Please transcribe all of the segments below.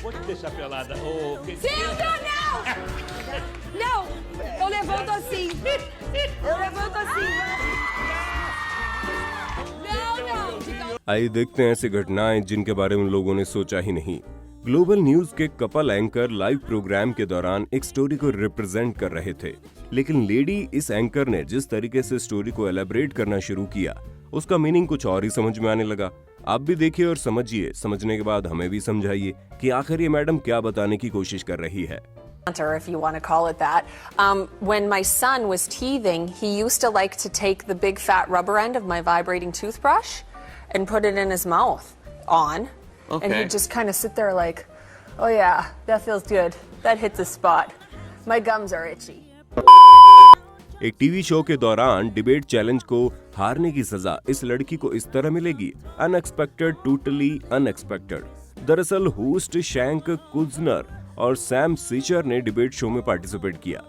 Onde deixar pelada? Oh, que... Silvio, não! Não! Eu levanto assim. Eu levanto assim. Não, não! आइए देखते हैं ऐसी घटनाएं जिनके बारे में लोगों ने सोचा ही नहीं। ग्लोबल न्यूज के कपल एंकर लाइव प्रोग्राम के दौरान एक स्टोरी को रिप्रेजेंट कर रहे थे, लेकिन लेडी इस एंकर ने जिस तरीके से स्टोरी को एलेबरेट करना शुरू किया, उसका मीनिंग कुछ और ही समझ में आने लगा। आप भी देखिए और समझिए, समझने के बाद हमें भी समझाइए कि आखिर ये मैडम क्या बताने की कोशिश कर रही है। If you want to call it that. When my son was teething, he used to like to take the big fat rubber end of my vibrating toothbrush and put it in his mouth on. Okay. And he'd just kind of sit there like, oh yeah, that feels good. That hit the spot. My gums are itchy. एक TV show के दौरान debate challenge को हारने की सजा इस लड़की को इस तरह मिलेगी। Unexpected, totally unexpected. दरअसल होस्ट शैंक कुजनर और सैम सीचर ने डिबेट शो में पार्टिसिपेट किया।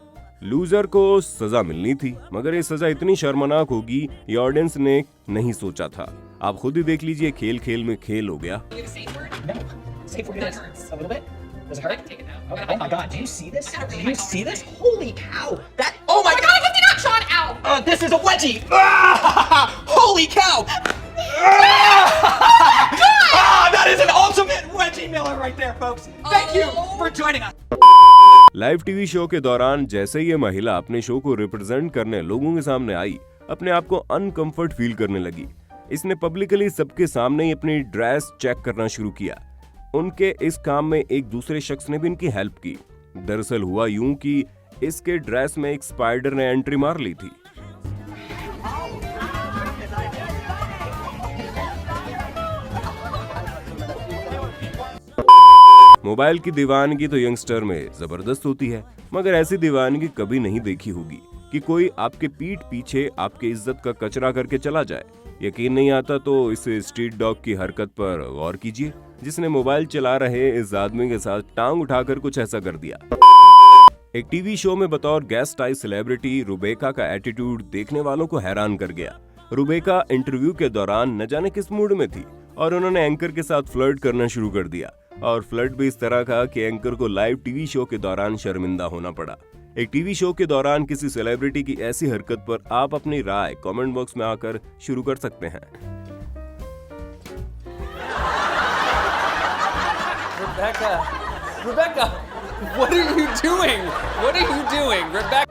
लूजर को सजा मिलनी थी, मगर ये सजा इतनी शर्मनाक होगी ये ऑडियंस ने नहीं सोचा था। आप खुद ही देख लीजिए, खेल खेल में खेल हो गया। Does it hurt? Take it out. Okay. Oh my God! Do you see this? Do you see this? Holy cow! That! Oh my God! 50 knock, Sean! Ow! This is a wedgie! Ah! Holy cow! That is an ultimate wedgie miller right there, folks. Thank you for joining us. Live TV show के दौरान जैसे ये महिला अपने show को represent करने लोगों के सामने आई, अपने आप को अनकंफर्ट फील करने लगी। इसने पब्लिकली सबके सामने ही अपनी ड्रेस चेक करना शुरू किया। उनके इस काम में एक दूसरे शख्स ने भी इनकी हेल्प की। दरअसल हुआ यूं कि इसके ड्रेस में एक स्पाइडर ने एंट्री मार ली थी। मोबाइल की दीवानगी तो यंगस्टर में जबरदस्त होती है, मगर ऐसी दीवानगी कभी नहीं देखी होगी कि कोई आपके पीठ पीछे आपके इज्जत का कचरा करके चला जाए। यकीन नहीं आता तो इस स्ट्रीट डॉग की हरकत पर गौर कीजिए, जिसने मोबाइल चला रहे इस आदमी के साथ टांग उठाकर कुछ ऐसा कर दिया। एक टीवी शो में बतौर गेस्ट आई सेलिब्रिटी रुबेका का एटीट्यूड देखने वालों को हैरान कर गया। रुबेका इंटरव्यू के दौरान न जाने किस मूड में थी और उन्होंने एंकर के साथ फ्लर्ट करना शुरू कर दिया, और फ्लर्ट भी इस तरह का कि एंकर को लाइव टीवी शो के दौरान शर्मिंदा होना पड़ा। एक टीवी शो के दौरान किसी सेलिब्रिटी की ऐसी हरकत पर आप अपनी राय कमेंट बॉक्स में आकर शुरू कर सकते हैं। Rebecca, what are you doing? What are you doing, Rebecca?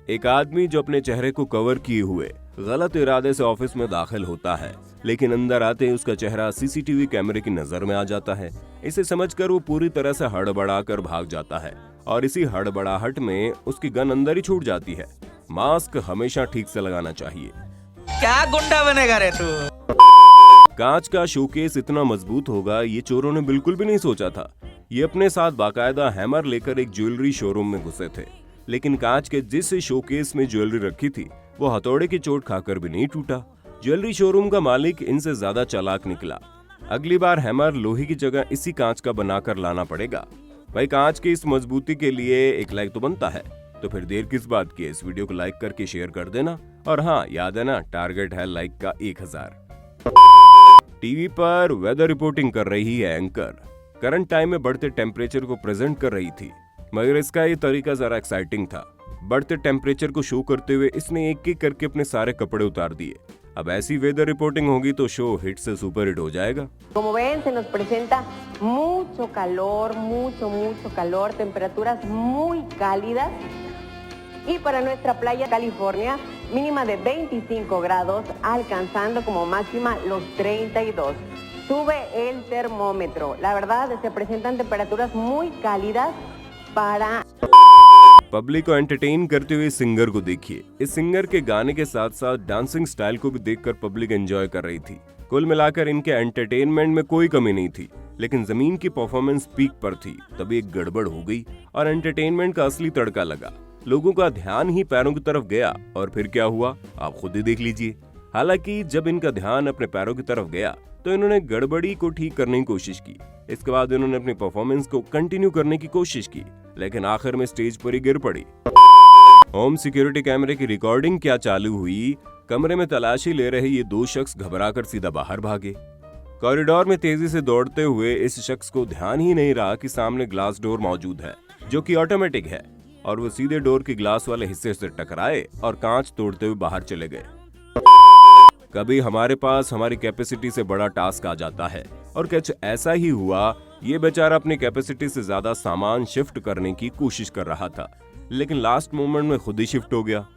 एक आदमी जो अपने चेहरे को कवर किए हुए गलत इरादे से ऑफिस में दाखिल होता है, लेकिन अंदर आते ही उसका चेहरा सीसीटीवी कैमरे की नजर में आ जाता है। इसे समझकर वो पूरी तरह से हड़बड़ाकर भाग जाता है और इसी हड़बड़ाहट में उसकी गन अंदर ही छूट जाती है। मास्क हमेशा ठीक से लगाना चाहिए। क्या गुंडा बनेगा रे तू? कांच का शोकेस इतना मजबूत होगा ये चोरों ने बिल्कुल भी नहीं सोचा था। ये अपने साथ बाकायदा हैमर लेकर एक ज्वेलरी शोरूम में घुसे थे, लेकिन कांच के जिस शोकेस में ज्वेलरी रखी थी वो हथौड़े की चोट खाकर भी नहीं टूटा। ज्वेलरी शोरूम का मालिक इनसे ज्यादा चालाक निकला। अगली बार हैमर लोहे की जगह इसी कांच का बनाकर लाना पड़ेगा। भाई, कांच की इस मजबूती के लिए एक लाइक तो बनता है, तो फिर देर किस बात की? इस वीडियो को लाइक करके शेयर कर देना, और हाँ, याद है ना, टारगेट है लाइक का 1000। टीवी पर वेदर रिपोर्टिंग कर रही है एंकर। करंट टाइम में बढ़ते टेम्परेचर को प्रेजेंट कर रही थी, मगर इसका ये तरीका जरा एक्साइटिंग था। बढ़ते टेम्परेचर को शो करते हुए इसने एक एक करके अपने सारे कपड़े उतार दिए। अब ऐसी वेदर रिपोर्टिंग होगी तो शो हिट से सुपर हिट हो जाएगा। Como ven, se nos presenta mucho calor, mucho calor, temperaturas muy cálidas. Y para nuestra playa California, mínima de 25 grados, alcanzando como máxima los 32. Sube el termómetro. La verdad, se presentan temperaturas muy cálidas para... public को entertain करते हुए singer को देखिए। इस singer के गाने के साथ साथ डांसिंग स्टाइल को भी देखकर पब्लिक एंजॉय कर रही थी। कुल मिलाकर इनके एंटरटेनमेंट में कोई कमी नहीं थी, लेकिन जमीन की परफॉर्मेंस पीक पर थी। तभी एक गड़बड़ हो गई और एंटरटेनमेंट का असली तड़का लगा। लोगों का ध्यान ही पैरों की तरफ गया, और फिर क्या हुआ आप खुद ही देख लीजिए। हालांकि जब इनका ध्यान अपने पैरों की तरफ गया तो इन्होंने गड़बड़ी को ठीक करने की कोशिश की। इसके बाद इन्होंने अपनी परफॉर्मेंस को कंटिन्यू करने की कोशिश की, लेकिन आखिर में स्टेज पर ही गिर पड़ी। होम सिक्योरिटी कैमरे की रिकॉर्डिंग क्या चालू हुई, कमरे में तलाशी ले रहे ये दो शख्स घबराकर सीधा बाहर भागे। कॉरिडोर में तेजी से दौड़ते हुए इस शख्स को ध्यान ही नहीं रहा कि सामने ग्लास डोर मौजूद है जो कि ऑटोमेटिक है, और वो सीधे डोर के ग्लास वाले हिस्से से टकराए और कांच तोड़ते हुए बाहर चले गए। कभी हमारे पास हमारी कैपेसिटी से बड़ा टास्क आ जाता है और कुछ ऐसा ही हुआ। ये बेचारा अपनी कैपेसिटी से ज्यादा सामान शिफ्ट करने की कोशिश कर रहा था, लेकिन लास्ट मोमेंट में खुद ही शिफ्ट हो गया।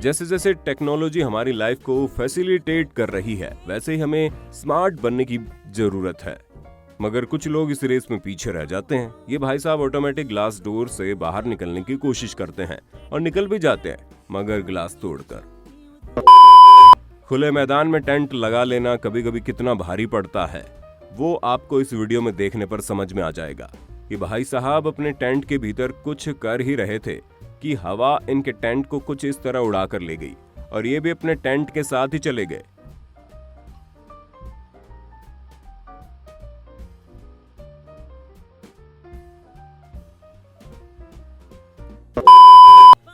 जैसे जैसे टेक्नोलॉजी हमारी लाइफ को फैसिलिटेट कर रही है, वैसे ही हमें स्मार्ट बनने की जरूरत है, मगर कुछ लोग इस रेस में पीछे रह जाते हैं। ये भाई साहब ऑटोमेटिक ग्लास डोर से बाहर निकलने की कोशिश करते हैं और निकल भी जाते हैं, मगर ग्लास तोड़कर। खुले मैदान में टेंट लगा लेना कभी कभी कितना भारी पड़ता है, वो आपको इस वीडियो में देखने पर समझ में आ जाएगा। कि भाई साहब अपने टेंट के भीतर कुछ कर ही रहे थे कि हवा इनके टेंट को कुछ इस तरह उड़ाकर ले गई और ये भी अपने टेंट के साथ ही चले गए।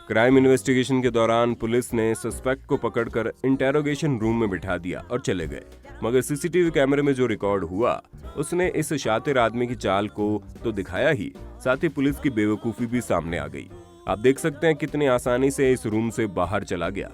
क्राइम इन्वेस्टिगेशन के दौरान पुलिस ने सस्पेक्ट को पकड़कर इंटेरोगेशन रूम में बिठा दिया और चले गए, मगर सीसीटीवी कैमरे में जो रिकॉर्ड हुआ उसने इस शातिर आदमी की चाल को तो दिखाया ही, साथ ही पुलिस की बेवकूफी भी सामने आ गई। आप देख सकते हैं कितनी आसानी से इस रूम से बाहर चला गया।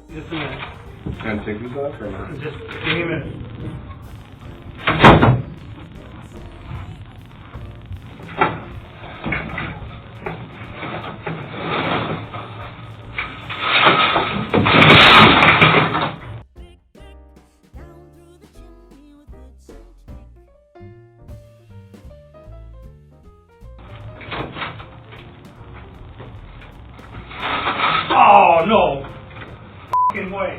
Oh no! Fucking way!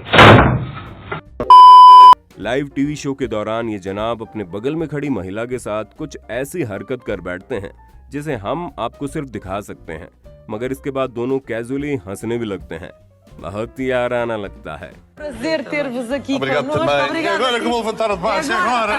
Live TV show के दौरान ये जनाब अपने बगल में खड़ी महिला के साथ कुछ ऐसी हरकत कर बैठते हैं जिसे हम आपको सिर्फ दिखा सकते हैं, मगर इसके बाद दोनों कैजुअली हंसने भी लगते हैं। बहुत ही आराना लगता है। Prazer ter-vos aqui Obrigado connosco. também. Obrigada. Agora que vou levantar de baixo, agora.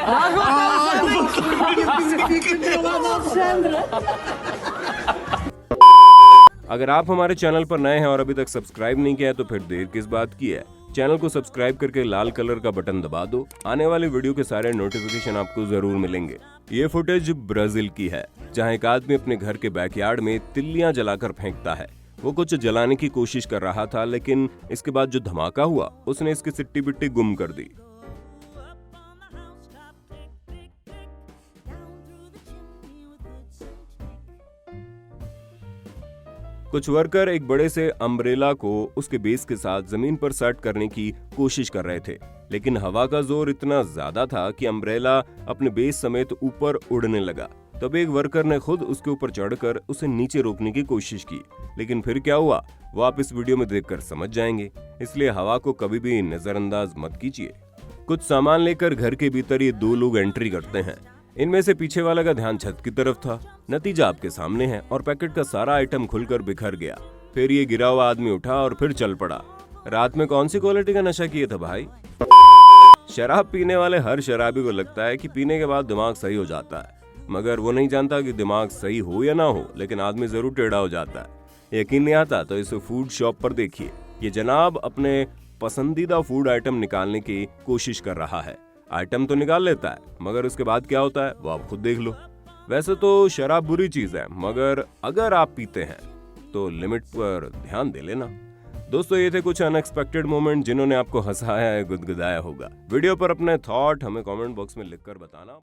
अगर आप हमारे चैनल पर नए हैं और अभी तक सब्सक्राइब नहीं किया है तो फिर देर किस बात की है। चैनल को सब्सक्राइब करके लाल कलर का बटन दबा दो, आने वाले वीडियो के सारे नोटिफिकेशन आपको जरूर मिलेंगे। ये फुटेज ब्राजील की है, जहां एक आदमी अपने घर के बैकयार्ड में तिल्लियां जलाकर फेंकता है। वो कुछ जलाने की कोशिश कर रहा था, लेकिन इसके बाद जो धमाका हुआ उसने इसकी सिट्टी बिट्टी गुम कर दी। कुछ वर्कर एक बड़े से अम्ब्रेला को उसके बेस के साथ जमीन पर सेट करने की कोशिश कर रहे थे, लेकिन हवा का जोर इतना ज्यादा था कि अम्ब्रेला अपने बेस समेत ऊपर उड़ने लगा। तब एक वर्कर ने खुद उसके ऊपर चढ़कर उसे नीचे रोकने की कोशिश की, लेकिन फिर क्या हुआ वो आप इस वीडियो में देखकर समझ जाएंगे, इसलिए हवा को कभी भी नजरअंदाज मत कीजिए। कुछ सामान लेकर घर के भीतर ये दो लोग एंट्री करते हैं। इनमें से पीछे वाला का ध्यान छत की तरफ था। नतीजा आपके सामने है और पैकेट का सारा आइटम खुलकर बिखर गया। फिर ये गिरा हुआ आदमी उठा और फिर चल पड़ा। रात में कौन सी क्वालिटी का नशा किया था भाई? शराब पीने वाले हर शराबी को लगता है कि पीने के बाद दिमाग सही हो जाता है, मगर वो नहीं जानता कि दिमाग सही हो या ना हो, लेकिन आदमी जरूर टेढ़ा हो जाता है। यकीन नहीं आता तो इसे फूड शॉप पर देखिए। ये जनाब अपने पसंदीदा फूड आइटम निकालने की कोशिश कर रहा है। आइटम तो निकाल लेता है, मगर उसके बाद क्या होता है वो आप खुद देख लो। वैसे तो शराब बुरी चीज है, मगर अगर आप पीते हैं तो लिमिट पर ध्यान दे लेना। दोस्तों, ये थे कुछ अनएक्सपेक्टेड मोमेंट जिन्होंने आपको हंसाया है, गुदगुदाया होगा। वीडियो पर अपने थॉट हमें कमेंट बॉक्स में लिखकर बताना।